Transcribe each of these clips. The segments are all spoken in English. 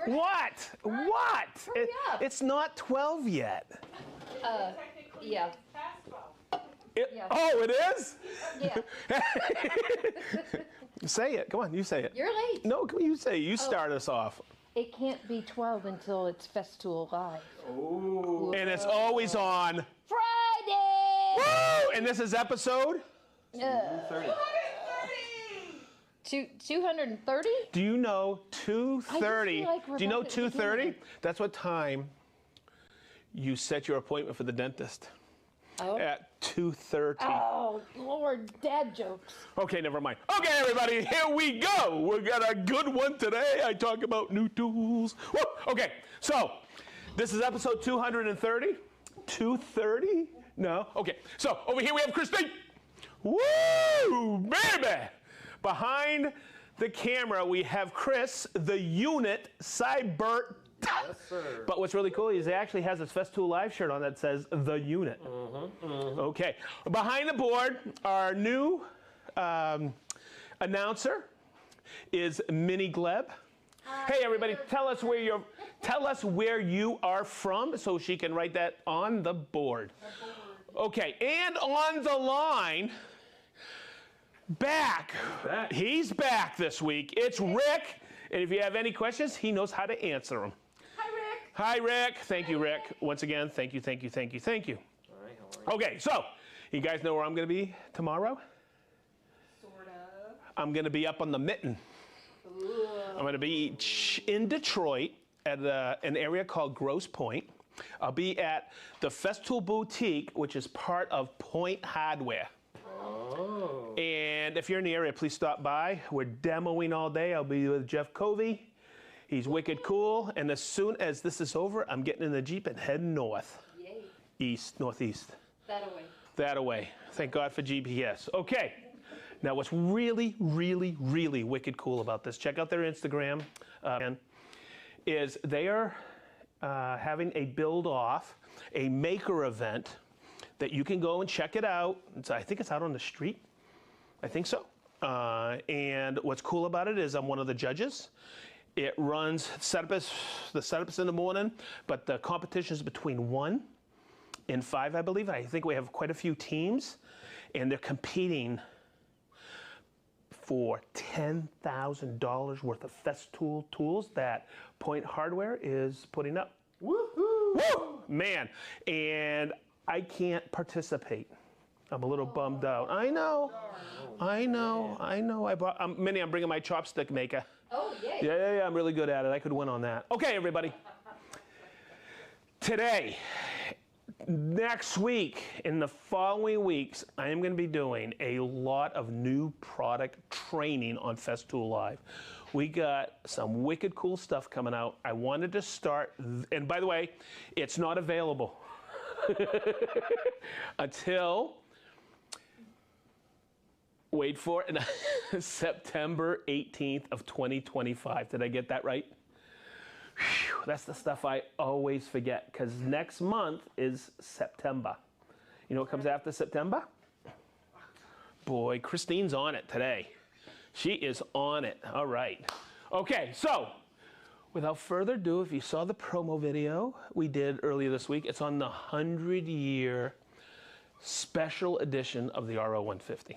What? What? Hurry up. It's not 12 yet. Yeah. Yeah. Oh, it is? Yeah. Say it. Come on, you say it. You're late. No, come on, you say it. You start us off. It can't be 12 until it's FESTOOL Live. Ooh. And it's always on Friday! Woo! And this is episode? 230. 230? Do you know 2:30? Like Do you know at the 2:30? beginning. That's what time you set your appointment for the dentist. Oh. At 2:30. Oh, Lord, dad jokes. Okay, never mind. Okay, everybody, here we go. We got a good one today. I talk about new tools. Whoa. Okay, so this is episode 230. 230? No? Okay, so over here we have Christine. Woo, baby. Behind the camera, we have Chris, the unit, Cybert. Yes, sir. But what's really cool is he actually has his FESTOOL Live shirt on that says the unit. Okay. Behind the board, our new announcer is Minnie Gleb. Hey everybody, tell us where you are from so she can write that on the board. Okay, and on the line, he's back this week. It's Rick, and if you have any questions, he knows how to answer them. Hi, Rick. Thank you, Rick. Once again, thank you. All right, how are you? Okay, so you guys know where I'm going to be tomorrow? Sort of. I'm going to be up on the Mitten. Ooh. I'm going to be in Detroit at an area called Grosse Pointe. I'll be at the FESTOOL Boutique, which is part of Point Hardware. Oh. And if you're in the area, please stop by. We're demoing all day. I'll be with Jeff Covey. He's wicked cool. And as soon as this is over, I'm getting in the Jeep and heading north. Yay. Northeast. That away. That away. Thank God for GPS. Okay. Now, what's really, really, really wicked cool about this, check out their Instagram, is they are having a build-off, a maker event that you can go and check it out. I think it's out on the street. I think so. And what's cool about it is I'm one of the judges. It runs, the setup is in the morning, but the competition is between 1 and 5, I believe. I think we have quite a few teams, and they're competing for $10,000 worth of FESTOOL tools that Point Hardware is putting up. Woohoo! Woo! Man, and I can't participate. I'm a little bummed out. I know. Minnie, I'm bringing my chopstick maker. Oh, yay. Yeah, I'm really good at it. I could win on that. Okay, everybody. Today, next week, in the following weeks, I am going to be doing a lot of new product training on FESTOOL Live. We got some wicked cool stuff coming out. I wanted to start, and by the way, it's not available until, wait for it, September 18th of 2025. Did I get that right? Whew, that's the stuff I always forget, because next month is September. You know what comes after September? Boy, Christine's on it today. She is on it. All right. Okay, so without further ado, if you saw the promo video we did earlier this week, it's on the 100-year special edition of the RO150.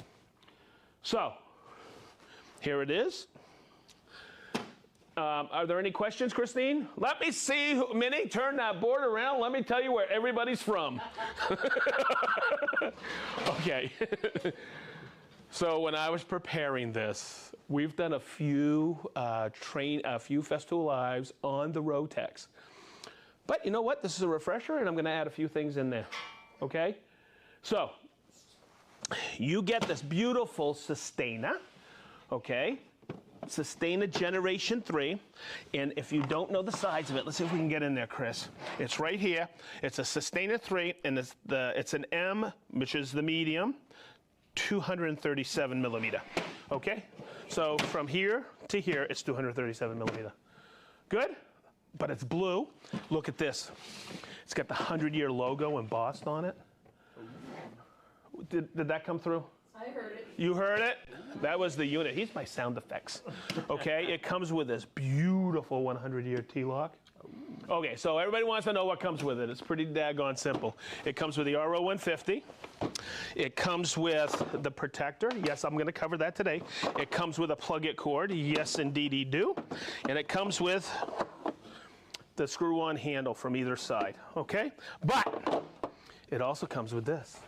So, here it is. Are there any questions, Christine? Let me see, Minnie, turn that board around. Let me tell you where everybody's from. Okay. So when I was preparing this, we've done a few FESTOOL Lives on the Rotex. But you know what? This is a refresher, and I'm going to add a few things in there. Okay? So, you get this beautiful Sustainer, okay? Sustainer Generation 3. And if you don't know the size of it, let's see if we can get in there, Chris. It's right here. It's a Sustainer 3, and it's an M, which is the medium, 237 millimeter. Okay? So from here to here, it's 237 millimeter. Good? But it's blue. Look at this. It's got the 100-year logo embossed on it. Did that come through? I heard it. You heard it? That was the unit. He's my sound effects. Okay, it comes with this beautiful 100-year T-lock. Okay, so everybody wants to know what comes with it. It's pretty daggone simple. It comes with the RO150. It comes with the protector. Yes, I'm going to cover that today. It comes with a plug-it cord. Yes, indeed, you do. And it comes with the screw-on handle from either side. Okay, but it also comes with this.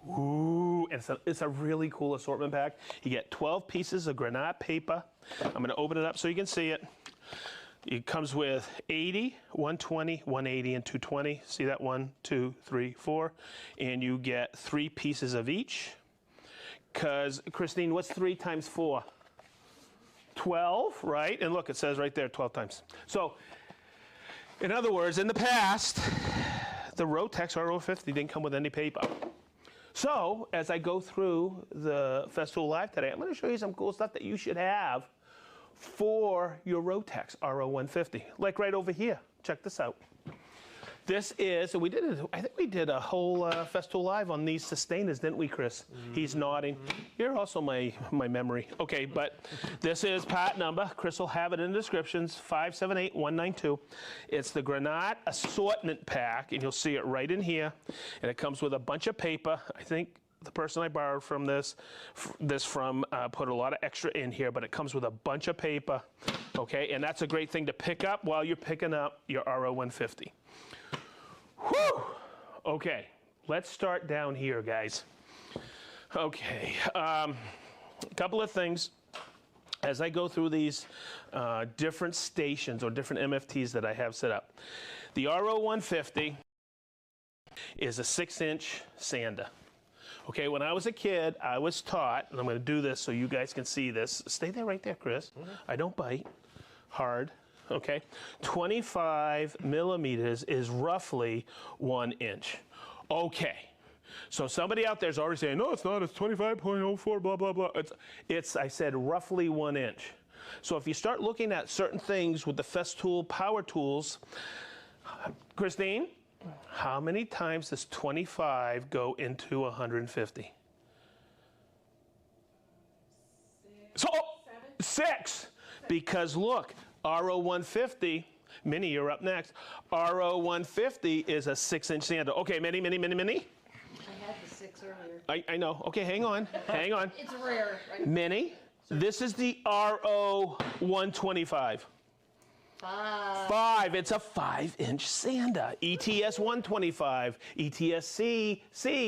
Ooh, and it's a really cool assortment pack. You get 12 pieces of granite paper. I'm going to open it up so you can see it. It comes with 80, 120, 180, and 220. See that? 1, 2, 3, 4. And you get 3 pieces of each. Because, Christine, what's 3 times 4? 12, right? And look, it says right there 12 times. So, in other words, in the past, the Rotex RO50 didn't come with any paper. So, as I go through the FESTOOL Live today, I'm going to show you some cool stuff that you should have for your Rotex RO150. Like right over here. Check this out. This is, so we did it, I think we did a whole FESTOOL Live on these sustainers, didn't we, Chris? He's nodding. You're also my memory. Okay, but this is part number. Chris will have it in the descriptions, 578192. It's the Granite Assortment Pack, and you'll see it right in here. And it comes with a bunch of paper. I think the person I borrowed from this from put a lot of extra in here, but it comes with a bunch of paper, okay? And that's a great thing to pick up while you're picking up your RO150. Whew! Okay, let's start down here, guys. Okay, a couple of things. As I go through these different stations or different MFTs that I have set up. The RO150 is a 6-inch sander. Okay, when I was a kid, I was taught, and I'm going to do this so you guys can see this. Stay there right there, Chris. I don't bite. Hard. Okay, 25 millimeters is roughly 1 inch. Okay, so somebody out there is already saying, no, it's not, it's 25.04, blah, blah, blah. It's, I said, roughly 1 inch. So if you start looking at certain things with the FESTOOL power tools, Christine, how many times does 25 go into 150? 6, So, 7. 6, because look, RO150, Minnie, you're up next. RO150 is a 6-inch sander. Okay, Minnie. I had the 6 earlier. I know. Okay, hang on. Hang on. It's rare, right? Minnie, this is the RO125. 5. It's a 5-inch sander. ETS 125. ETS C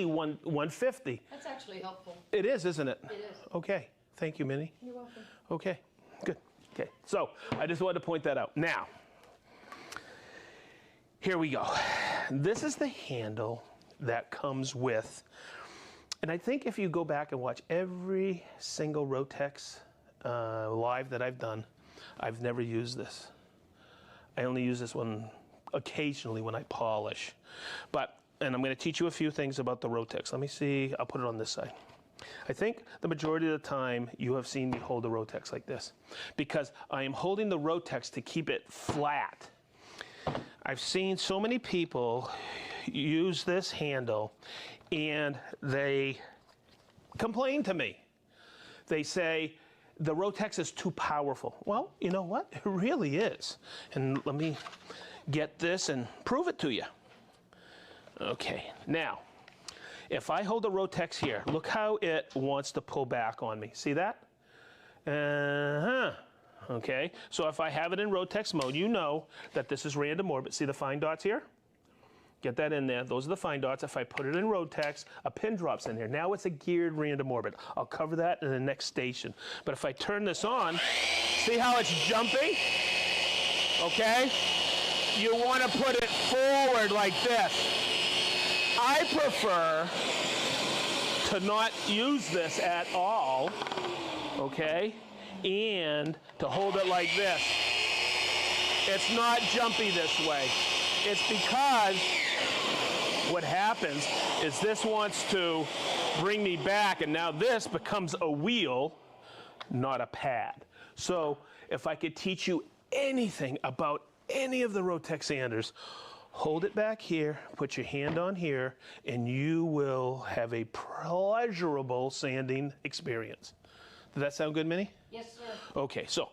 150. That's actually helpful. It is, isn't it? It is. Okay. Thank you, Minnie. You're welcome. Okay. Good. Okay. So I just wanted to point that out. Now, here we go. This is the handle that comes with, and I think if you go back and watch every single Rotex live that I've done, I've never used this. I only use this one occasionally when I polish. And I'm going to teach you a few things about the Rotex. Let me see. I'll put it on this side. I think the majority of the time you have seen me hold the Rotex like this because I am holding the Rotex to keep it flat. I've seen so many people use this handle and they complain to me. They say, the Rotex is too powerful. Well, you know what? It really is. And let me get this and prove it to you. Okay, now, if I hold the Rotex here, look how it wants to pull back on me. See that? Okay, so if I have it in Rotex mode, you know that this is random orbit. See the fine dots here? Get that in there. Those are the fine dots. If I put it in Rotex, a pin drops in here. Now it's a geared random orbit. I'll cover that in the next station. But if I turn this on, see how it's jumping? Okay? You want to put it forward like this. I prefer to not use this at all, okay? And to hold it like this. It's not jumpy this way. It's because what happens is this wants to bring me back, and now this becomes a wheel, not a pad. So if I could teach you anything about any of the Rotex sanders, hold it back here, put your hand on here, and you will have a pleasurable sanding experience. Does that sound good, Minnie? Yes, sir. Okay, so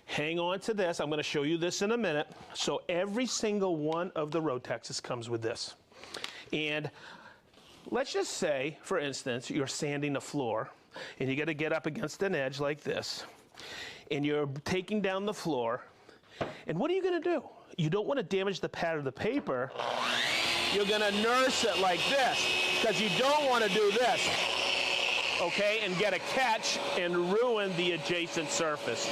hang on to this. I'm going to show you this in a minute. So every single one of the Rotexes comes with this. And let's just say, for instance, you're sanding a floor, and you got to get up against an edge like this, and you're taking down the floor, and what are you going to do? You don't want to damage the pad of the paper. You're going to nurse it like this, because you don't want to do this, okay, and get a catch and ruin the adjacent surface.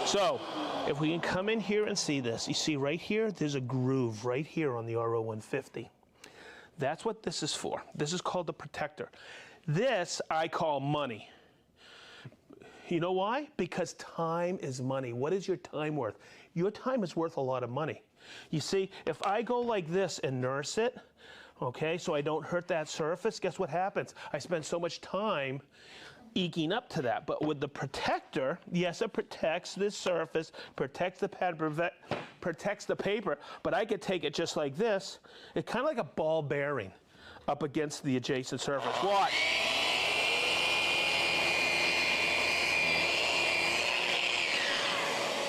So if we can come in here and see this, you see right here, there's a groove right here on the RO150. That's what this is for. This is called the protector. This I call money. You know why? Because time is money. What is your time worth? Your time is worth a lot of money. You see, if I go like this and nurse it, okay, so I don't hurt that surface, guess what happens? I spend so much time eking up to that. But with the protector, yes, it protects this surface, protects the pad, protects the paper, but I could take it just like this. It's kind of like a ball bearing up against the adjacent surface. Watch.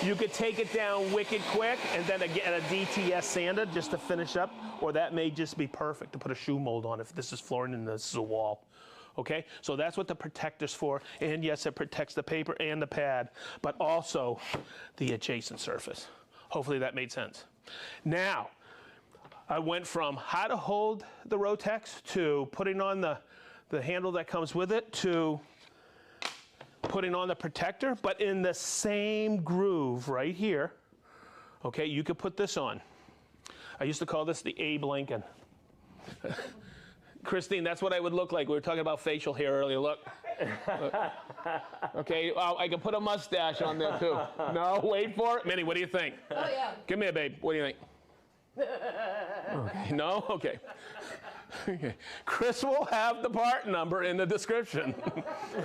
You could take it down wicked quick and then again a DTS sander just to finish up, or that may just be perfect to put a shoe mold on if this is flooring and this is a wall. Okay, so that's what the protector's for, and yes, it protects the paper and the pad, but also the adjacent surface. Hopefully that made sense. Now, I went from how to hold the Rotex to putting on the handle that comes with it to putting on the protector, but in the same groove right here. Okay, you could put this on. I used to call this the Abe Lincoln. Christine, that's what I would look like. We were talking about facial hair earlier. Look. Look. Okay, I can put a mustache on there too. No, wait for it. Minnie, what do you think? Oh, yeah. Come here, babe. What do you think? Okay. No? Okay. Okay. Chris will have the part number in the description.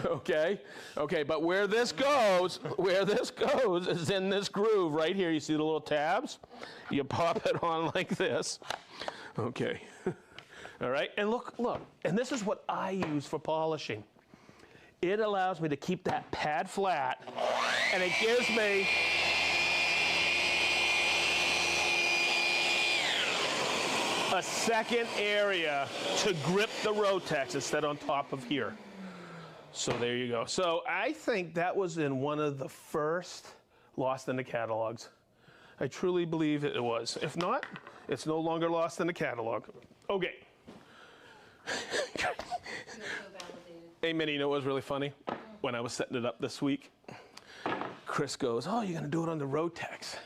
Okay? Okay, but where this goes is in this groove right here. You see the little tabs? You pop it on like this. Okay. All right? And look, and this is what I use for polishing. It allows me to keep that pad flat, and it gives me a second area to grip the Rotex instead on top of here. So there you go. So I think that was in one of the first Lost in the Catalogs. I truly believe it was. If not, it's no longer lost in the catalog. Okay. Hey, Minnie, you know what was really funny? When I was setting it up this week, Chris goes, "Oh, you're going to do it on the Rotex."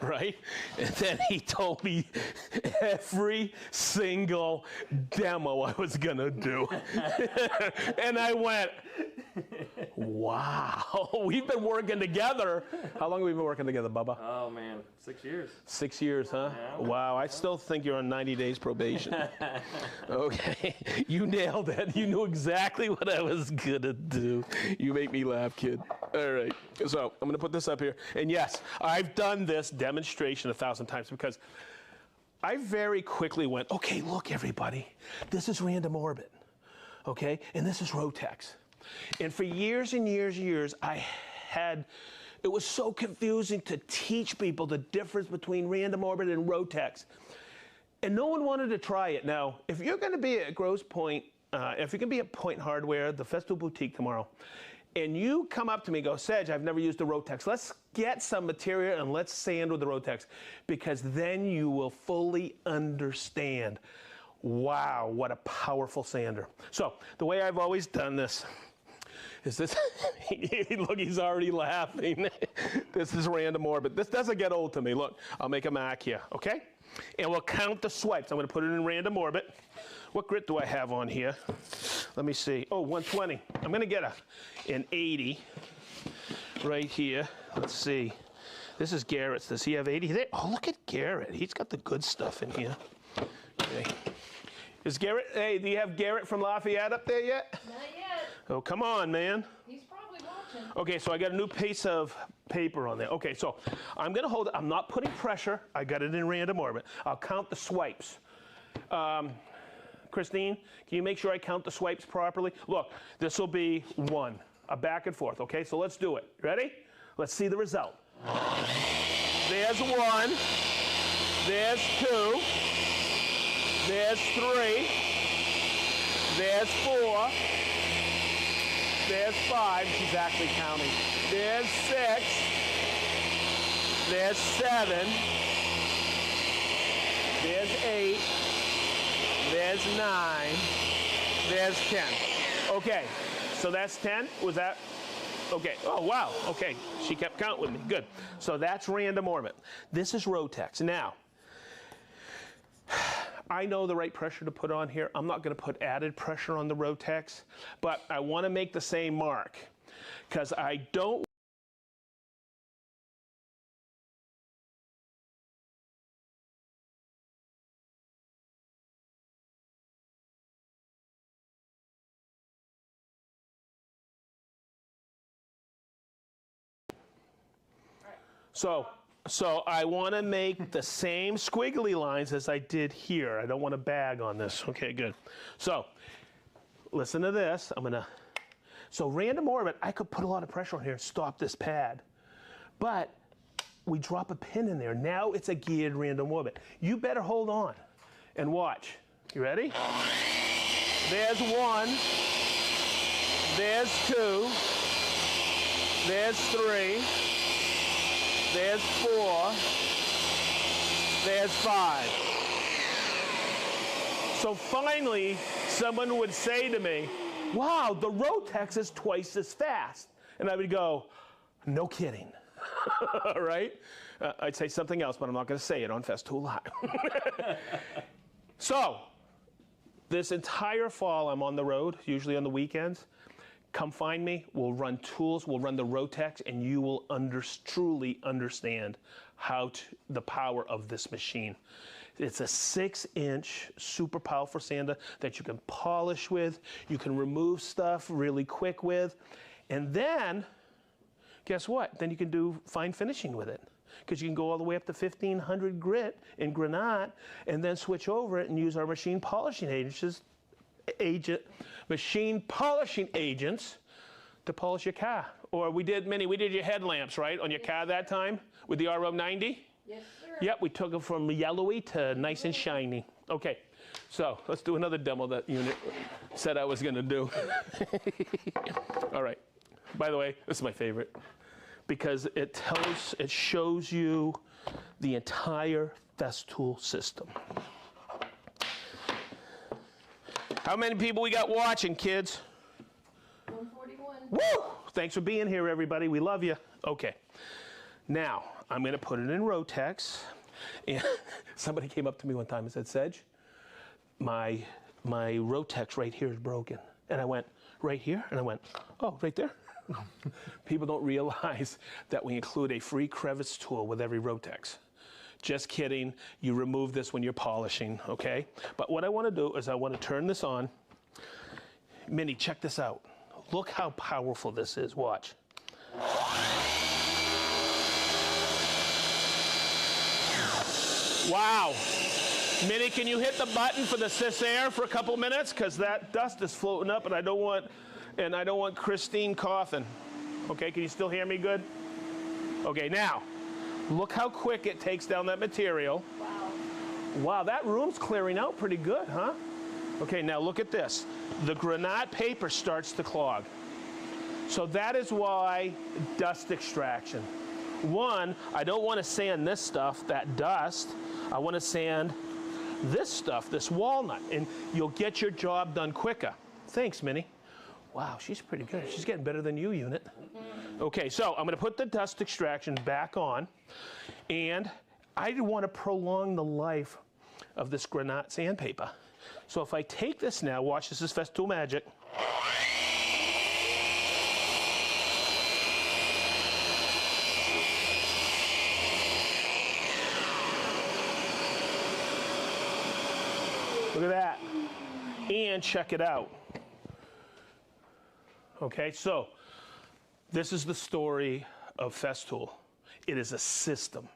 Right? And then he told me every single demo I was going to do. And I went, wow, we've been working together. How long have we been working together, Bubba? Oh, man. 6 years. 6 years, huh? Yeah. Wow, I still think you're on 90 days probation. Okay, you nailed it. You knew exactly what I was going to do. You make me laugh, kid. All right, so I'm going to put this up here. And yes, I've done this demonstration 1,000 times because I very quickly went, okay, look, everybody, this is random orbit, okay? And this is Rotex. And for years and years and years, it was so confusing to teach people the difference between random orbit and Rotex. And no one wanted to try it. Now, if you're going to be at Grosse Point, if you're going to be at Point Hardware, the FESTOOL Boutique tomorrow, and you come up to me and go, "Sedge, I've never used a Rotex. Let's get some material and let's sand with the Rotex," because then you will fully understand, wow, what a powerful sander. So the way I've always done this is this. Look, he's already laughing. This is random orbit. This doesn't get old to me. Look, I'll make a mark here, okay? And we'll count the swipes. I'm going to put it in random orbit. What grit do I have on here? Let me see. Oh, 120. I'm going to get an 80 right here. Let's see. This is Garrett's. Does he have 80 there? Oh, look at Garrett. He's got the good stuff in here. Okay. Is Garrett, hey, do you have Garrett from Lafayette up there yet? Not yet. Oh, come on, man. He's probably watching. Okay, so I got a new piece of paper on there. Okay, so I'm gonna hold it. I'm not putting pressure. I got it in random orbit. I'll count the swipes. Christine, can you make sure I count the swipes properly? Look, this will be 1, a back and forth, okay? So let's do it. Ready? Let's see the result. There's 1, there's 2, there's 3, there's 4, there's 5, she's actually counting. There's 6, there's 7, there's 8, there's 9, there's 10. Okay, so that's 10. Was that? Okay, oh wow, okay. She kept counting with me, good. So that's random orbit. This is Rotex. Now, I know the right pressure to put on here. I'm not gonna put added pressure on the Rotex, but I wanna make the same mark because I don't. So I want to make the same squiggly lines as I did here. I don't want to bag on this. Okay, good. So listen to this. So random orbit, I could put a lot of pressure on here and stop this pad. But we drop a pin in there. Now it's a geared random orbit. You better hold on and watch. You ready? There's 1. There's 2. There's 3. There's 4, there's 5. So finally, someone would say to me, wow, the Rotex is twice as fast. And I would go, no kidding, right? I'd say something else, but I'm not gonna say it on Festool Live. So, this entire fall I'm on the road, usually on the weekends. Come find me, we'll run tools, we'll run the Rotex, and you will truly understand the power of this machine. It's a 6-inch super powerful sander that you can polish with, you can remove stuff really quick with, and then, guess what? Then you can do fine finishing with it. Because you can go all the way up to 1500 grit in granite, and then switch over it and use our machine polishing agents to polish your car. Or we did your headlamps, right, on your car that time with the RO90? Yes, sir. Yep, we took them from yellowy to nice and shiny. Okay, so let's do another demo that unit said I was gonna do. All right, by the way, this is my favorite because it shows you the entire Festool system. How many people we got watching, kids? 141. Woo! Thanks for being here, everybody. We love you. Okay. Now, I'm going to put it in Rotex. And somebody came up to me one time and said, Sedge, my Rotex right here is broken. And I went, right here? And I went, oh, right there? People don't realize that we include a free crevice tool with every Rotex. Just kidding. You remove this when you're polishing, okay? But what I want to do is I want to turn this on. Minnie, check this out. Look how powerful this is. Watch. Wow. Minnie, can you hit the button for the Cisair for a couple minutes? Because that dust is floating up and I don't want Christine coughing. Okay, can you still hear me good? Okay, now, look how quick it takes down that material. Wow. Wow, that room's clearing out pretty good, huh? Okay, now look at this. The granite paper starts to clog. So that is why dust extraction. One, I don't want to sand this stuff, that dust. I want to sand this stuff, this walnut, and you'll get your job done quicker. Thanks, Minnie. Wow, she's pretty good. She's getting better than you, unit. Okay, so I'm going to put the dust extraction back on, and I want to prolong the life of this granite sandpaper. So if I take this now, watch, this is Festool magic. Look at that. And check it out. Okay, so This is the story of FESTOOL. It is a system.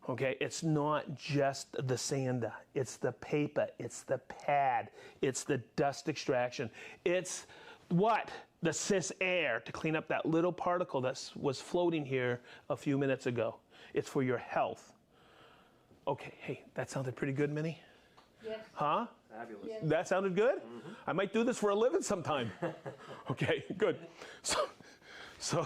Okay, it's not just the sander, it's the paper, it's the pad, it's the dust extraction, it's what? The cis air to clean up that little particle that was floating here a few minutes ago. It's for your health. Okay, hey, that sounded pretty good, Minnie? Yes. Huh? Fabulous. Yes. That sounded good? Mm-hmm. I might do this for a living sometime. Okay, good. So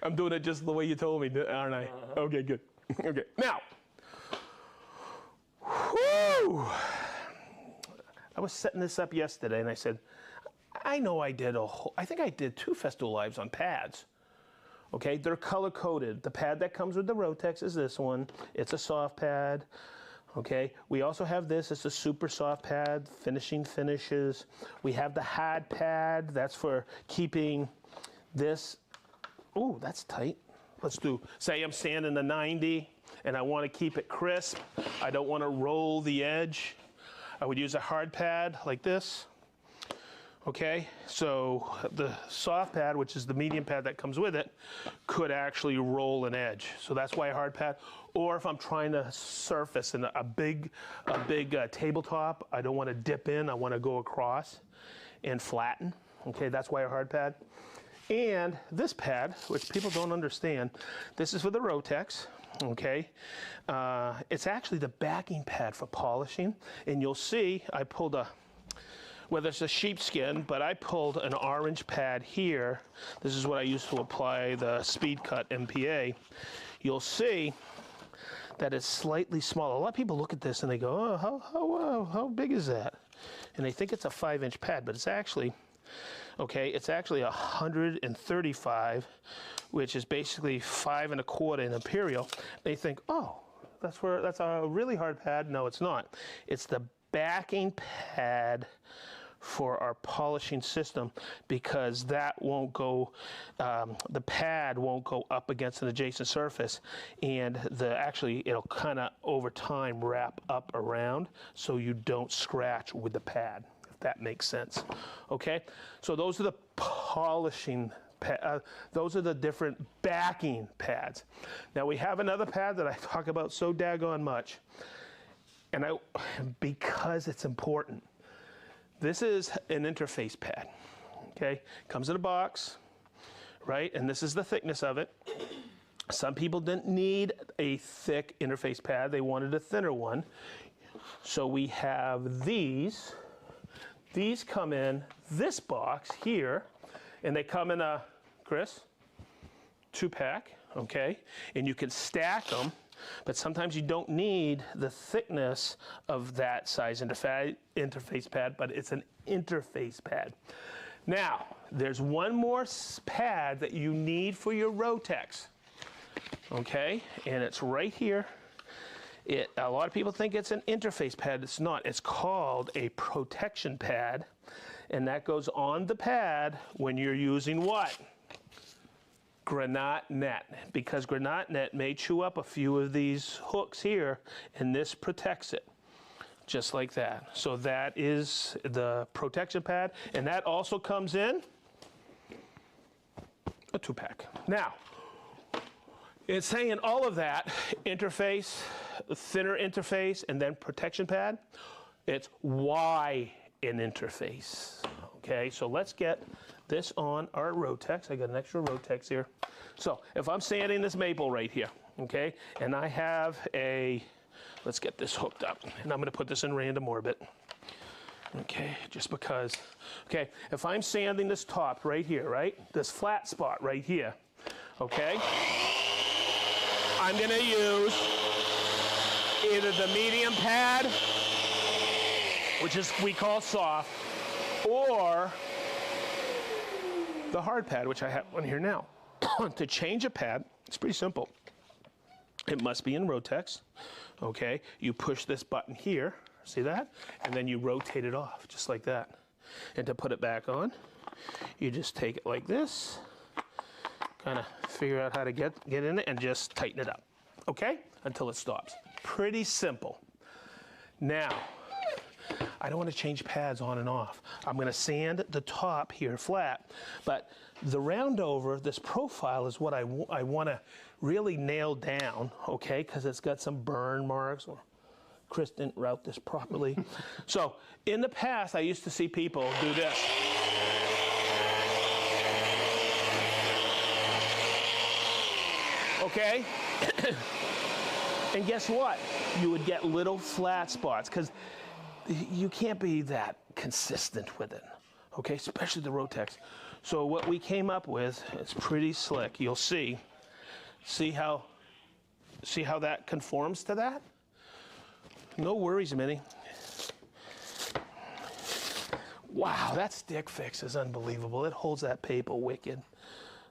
I'm doing it just the way you told me, aren't I? Okay, good. Okay, now, whew, I was setting this up yesterday and I said, I know I think I did 2 FESTOOL Lives on pads. Okay, they're color coded. The pad that comes with the Rotex is this one. It's a soft pad. Okay, we also have this. It's a super soft pad, finishing finishes. We have the hard pad. That's for keeping this. Ooh, that's tight. Let's do, say I'm sanding a 90 and I want to keep it crisp. I don't want to roll the edge. I would use a hard pad like this. Okay, so the soft pad, which is the medium pad that comes with it, could actually roll an edge. So that's why a hard pad. Or if I'm trying to surface in a big tabletop, I don't want to dip in, I want to go across and flatten. Okay, that's why a hard pad. And this pad, which people don't understand, this is for the Rotex. Okay, it's actually the backing pad for polishing. And you'll see I pulled whether it's a sheepskin, but I pulled an orange pad here. This is what I use to apply the Speed Cut MPA. You'll see that it's slightly smaller. A lot of people look at this and they go, oh, how big is that? And they think it's a 5-inch pad, but it's actually, okay, it's actually 135, which is basically 5 1/4 in imperial. They think, oh, that's a really hard pad. No, it's not. It's the backing pad for our polishing system, because that won't go, the pad won't go up against an adjacent surface, and actually it'll kind of over time wrap up around so you don't scratch with the pad, if that makes sense. Okay, so those are the polishing those are the different backing pads. Now we have another pad that I talk about so daggone much, and because it's important. This is an interface pad, okay? Comes in a box, right? And this is the thickness of it. Some people didn't need a thick interface pad. They wanted a thinner one. So we have these. These come in this box here, and they come in a, Chris, 2-pack, okay? And you can stack them. But sometimes you don't need the thickness of that size interface pad, but it's an interface pad. Now, there's one more pad that you need for your Rotex, okay? And it's right here. A lot of people think it's an interface pad. It's not. It's called a protection pad, and that goes on the pad when you're using what? Granite net, because granite net may chew up a few of these hooks here, and this protects it, just like that. So that is the protection pad, and that also comes in a 2-pack. Now, it's saying all of that, interface, thinner interface, and then protection pad, it's why an interface. Okay, so let's get this on our Rotex. I got an extra Rotex here. So if I'm sanding this maple right here, okay, and I have let's get this hooked up, and I'm going to put this in random orbit. Okay, just because. Okay, if I'm sanding this top right here, right, this flat spot right here, okay, I'm going to use either the medium pad, which is we call soft, or the hard pad, which I have one here now. To change a pad, it's pretty simple. It must be in Rotex. Okay, you push this button here, see that? And then you rotate it off, just like that. And to put it back on, you just take it like this, kind of figure out how to get in it and just tighten it up, okay? Until it stops. Pretty simple. Now, I don't want to change pads on and off. I'm going to sand the top here flat, but the round over, this profile is what I want to really nail down, okay, because it's got some burn marks, or Chris didn't route this properly. So in the past, I used to see people do this. Okay? And guess what? You would get little flat spots because you can't be that consistent with it, okay? Especially the Rotex. So what we came up with is pretty slick. You'll see. See how that conforms to that? No worries, Minnie. Wow, that stick fix is unbelievable. It holds that paper wicked.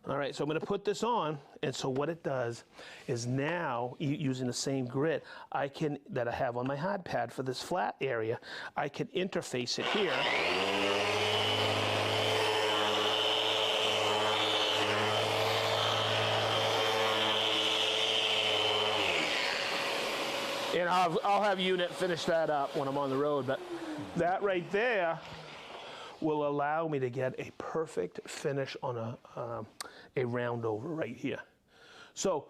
All right, so I'm going to put this on, and so what it does is now, using the same grit that I have on my hard pad for this flat area, I can interface it here. And I'll have Unit finish that up when I'm on the road, but that right there will allow me to get a perfect finish on a round over right here. So,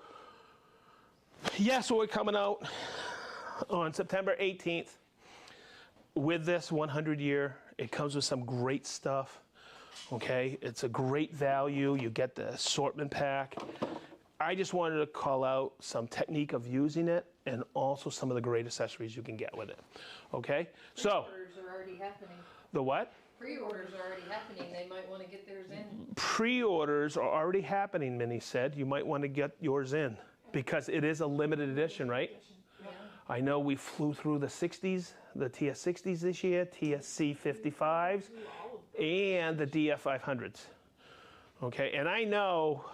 yes, we're coming out on September 18th with this 100 year. It comes with some great stuff, okay? It's a great value. You get the assortment pack. I just wanted to call out some technique of using it and also some of the great accessories you can get with it, okay? So, Pre-orders are already happening. the what? Pre-orders are already happening. They might want to get theirs in. Pre-orders are already happening, Minnie said. You might want to get yours in because it is a limited edition, right? Yeah. I know we flew through the 60s, the TS60s this year, TSC 55s, and the DF 500s. Okay, and I know,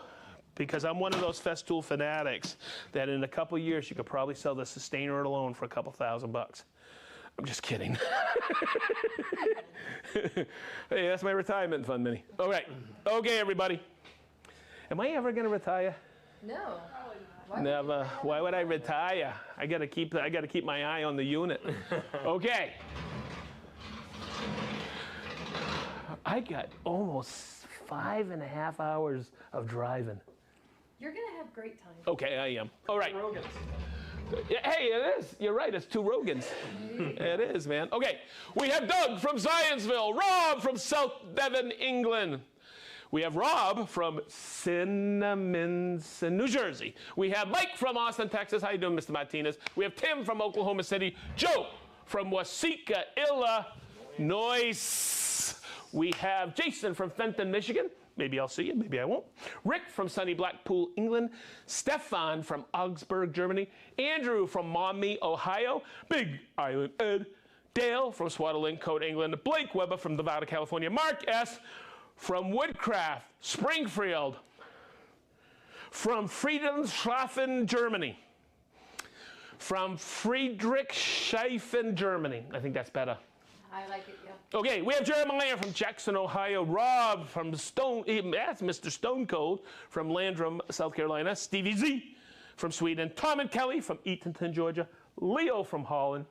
because I'm one of those FESTOOL fanatics, that in a couple years you could probably sell the Sustainer alone for a couple $1,000. I'm just kidding. Hey, that's my retirement fund, Minnie. All right. Okay, everybody. Am I ever going to retire? No. Never. Why would I retire? I got to keep my eye on the unit. Okay. I got almost 5.5 hours of driving. You're going to have great time. Okay, I am. All right. Rogans. Hey, it is. You're right. It's 2 Rogans. It is, man. Okay. We have Doug from Zionsville, Rob from South Devon, England. We have Rob from Cinnaminson, New Jersey. We have Mike from Austin, Texas. How you doing, Mr. Martinez? We have Tim from Oklahoma City. Joe from Waseca, Illinois. We have Jason from Fenton, Michigan. Maybe I'll see you, maybe I won't. Rick from sunny Blackpool, England. Stefan from Augsburg, Germany. Andrew from Maumee, Ohio. Big Island Ed. Dale from Swaddling Coat, England. Blake Weber from Nevada, California. Mark S. from Woodcraft, Springfield. From Friedrichshafen, Germany. From Friedrichshafen, Germany. I think that's better. I like it, yeah. Okay, we have Jeremiah from Jackson, Ohio. Rob from that's Mr. Stone Cold from Landrum, South Carolina. Stevie Z from Sweden. Tom and Kelly from Eatonton, Georgia. Leo from Holland.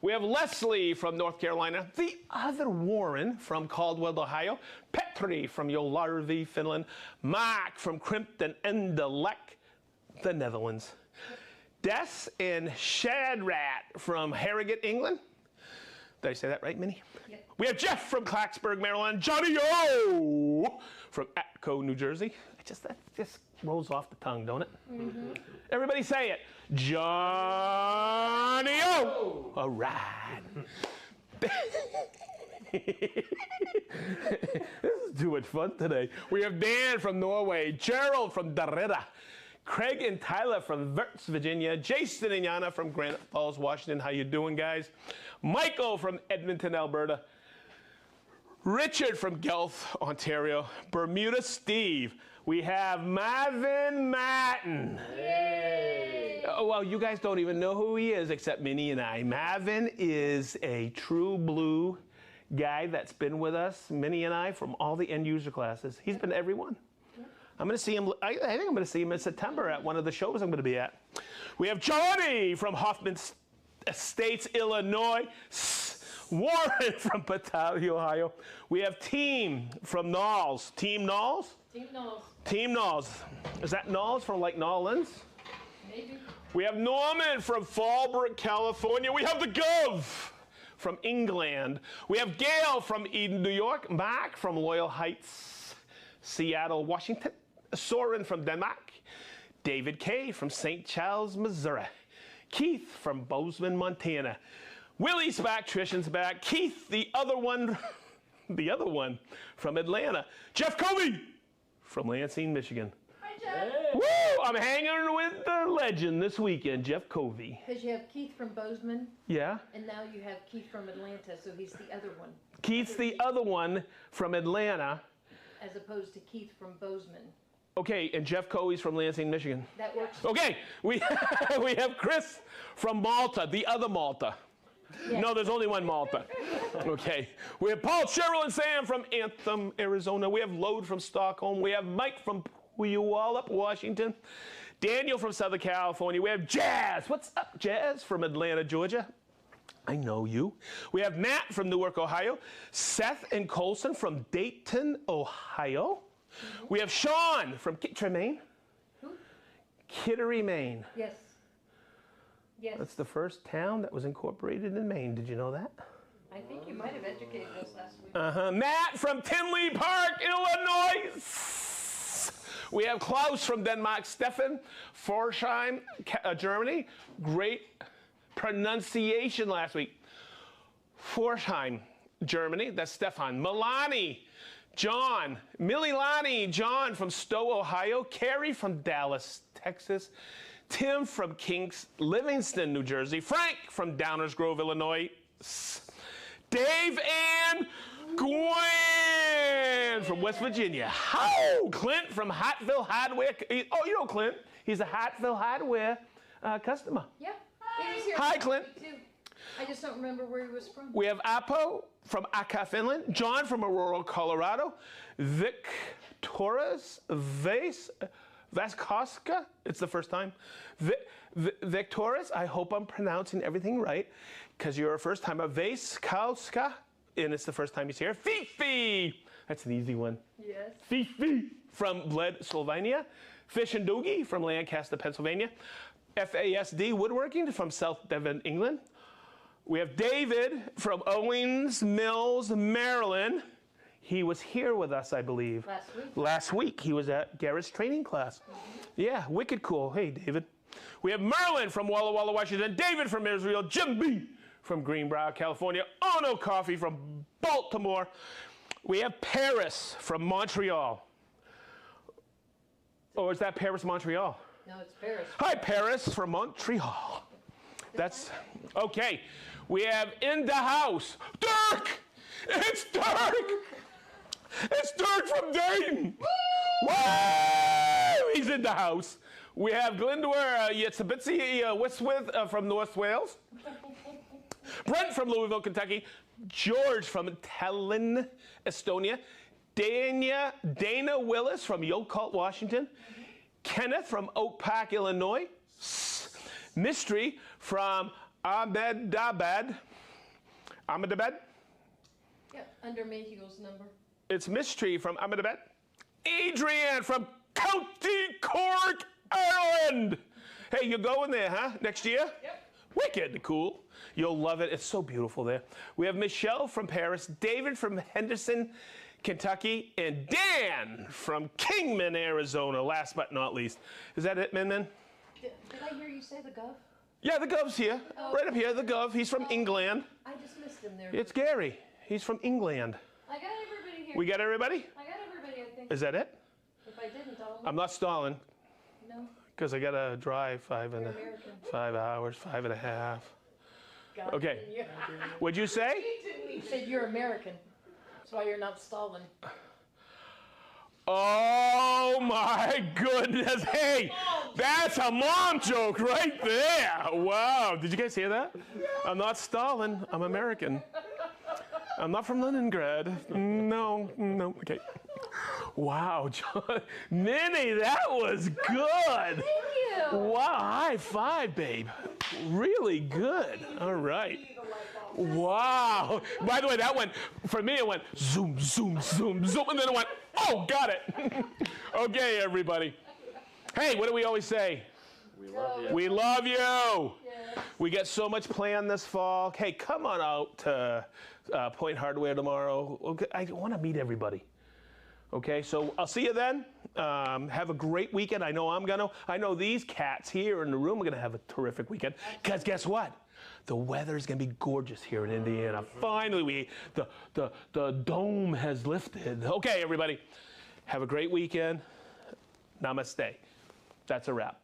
We have Leslie from North Carolina. The other Warren from Caldwell, Ohio. Petri from Jolarvi, Finland. Mark from Crimpton, Endelek, the Netherlands. Des and Shadrat from Harrogate, England. Did I say that right, Minnie? Yep. We have Jeff from Clarksburg, Maryland. Johnny O from Atco, New Jersey. That just rolls off the tongue, don't it? Mm-hmm. Everybody say it. Johnny O. All right. This is doing fun today. We have Dan from Norway. Gerald from Darreda. Craig and Tyler from Verts, Virginia. Jason and Yana from Granite Falls, Washington. How you doing, guys? Michael from Edmonton, Alberta. Richard from Guelph, Ontario. Bermuda Steve. We have Marvin Martin. Yay! Oh, well, you guys don't even know who he is except Minnie and I. Marvin is a true blue guy that's been with us, Minnie and I, from all the end user classes. He's been to every one. I'm going to see him, I think I'm going to see him in September at one of the shows I'm going to be at. We have Johnny from Hoffman Estates, Illinois. Warren from Batavia, Ohio. We have Team from Knowles. Team Knowles? Team Knowles, Team Knowles. Is that Knowles from like Nolans? maybe. We have Norman from Fallbrook, California. We have the Gov from England. We have Gail from Eden, New York. Mark from Loyal Heights, Seattle, Washington. Soren from Denmark. David K. from St. Charles, Missouri. Keith from Bozeman, Montana. Willie's back, Tristan's back. Keith, the other one from Atlanta. Jeff Covey from Lansing, Michigan. Hi, Jeff. Woo! I'm hanging with the legend this weekend, Jeff Covey. Because you have Keith from Bozeman, Yeah? and now you have Keith from Atlanta, so he's the other one, Keith's the other one from Atlanta. as opposed to Keith from Bozeman. Okay, and Jeff Covey's from Lansing, Michigan. That works. Okay, we have Chris from Malta, the other Malta. Yes. No, there's only one Malta. Okay. We have Paul, Cheryl, and Sam from Anthem, Arizona. We have Lode from Stockholm. We have Mike from Puyallup, Washington. Daniel from Southern California. We have Jazz. What's up, Jazz? From Atlanta, Georgia. I know you. We have Matt from Newark, Ohio. Seth and Colson from Dayton, Ohio. We have Sean from Kittery, Maine. Who? Kittery, Maine. Yes. Yes. That's the first town that was incorporated in Maine. Did you know that? I think you might have educated us last week. Matt from Tinley Park, Illinois. We have Klaus from Denmark. Stefan Forsheim, Germany. Great pronunciation last week. Forsheim, Germany. That's Stefan. Milani, John. Mililani, John from Stowe, Ohio. Carrie from Dallas, Texas. Tim from Kings, Livingston, New Jersey. Frank from Downers Grove, Illinois. Dave and Gwen from West Virginia. How? Clint from Hattville Hardware. Oh, you know Clint. He's a Hattville Hardware customer. Yeah. He was here Hi, last Clint. week, too. I just don't remember where he was from. We have Apo from Aka, Finland. John from Aurora, Colorado. Vic Torres, Vaskoska, it's the first time. Vic Torres, I hope I'm pronouncing everything right, because you're a first timer. Vaskoska, and it's the first time he's here. Fifi, that's an easy one. Yes. Fifi from Bled, Slovenia. Fish and Doogie from Lancaster, Pennsylvania. FASD Woodworking from South Devon, England. We have David from Owings Mills, Maryland. He was here with us, I believe. Last week. Last week, he was at Garrett's training class. Yeah, wicked cool. Hey, David. We have Merlin from Walla Walla, Washington. David from Israel. Jim B. from Greenbrier, California. Ono Coffee from Baltimore. We have Paris from Montreal. Or is that Paris, Montreal? No, it's Paris. Hi, Paris from Montreal. That's okay. We have in the house, Dirk. It's Dirk. It's Dirk from Dayton. Woo! He's in the house. We have Glendware Yatsabitsi Westwith from North Wales. Brent from Louisville, Kentucky. George from Tallinn, Estonia. Dana Willis from Yokult, Washington. Kenneth from Oak Park, Illinois. Mystery from Ahmedabad. Yeah, under Mayhew's number. It's Mystery from Ahmedabad. Adrian from County Cork, Ireland. Hey, you're going there, huh? Next year? Yep. Wicked cool. You'll love it. It's so beautiful there. We have Michelle from Paris, David from Henderson, Kentucky, and Dan from Kingman, Arizona, last but not least. Is that it, Min Min? Did I hear you say the Gov? Yeah, the Gov's here. Oh. Right up here, the Gov. He's from England. I just missed him there. It's Gary. He's from England. I got everybody here. We got everybody? I got everybody, I think. Is that it? If I didn't, I'll I'm not stalling, No, because I got to drive 5 you're American. hours, 5.5. God, Okay. You What'd you say? said you're American. That's why you're not Stalin. Oh my goodness. Hey, that's a mom joke right there. Wow. Did you guys hear that? I'm not Stalin. I'm American. I'm not from Leningrad. No. Okay. Wow, John. Minnie, that was good. Thank you. you. Wow, high five, babe. Really good. All right. Wow. By the way, that went, for me, it went zoom, zoom, zoom, zoom, and then it went, oh, got it. Okay, everybody. Hey, what do we always say? We love you. We love you. Yes. We got so much planned this fall. Hey, come on out to Point Hardware tomorrow. Okay, I want to meet everybody. Okay, so I'll see you then. Have a great weekend. I know I'm gonna. I know these cats here in the room are gonna have a terrific weekend. Because guess what? The weather's gonna be gorgeous here in Indiana. Finally, the dome has lifted. Okay, everybody, have a great weekend. Namaste. That's a wrap.